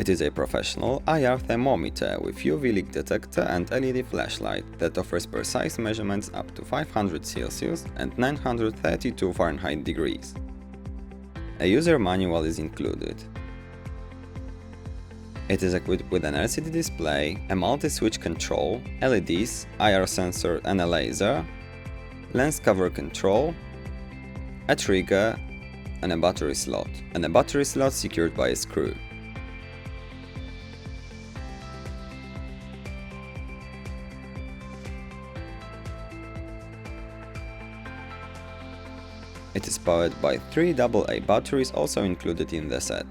It is a professional IR thermometer with UV leak detector and LED flashlight that offers precise measurements up to 500 Celsius and 932 Fahrenheit degrees. A user manual is included. It is equipped with an LCD display, a multi-switch control, LEDs, IR sensor and a laser, lens cover control, a trigger, and a battery slot secured by a screw. It is powered by 3 AA batteries also included in the set.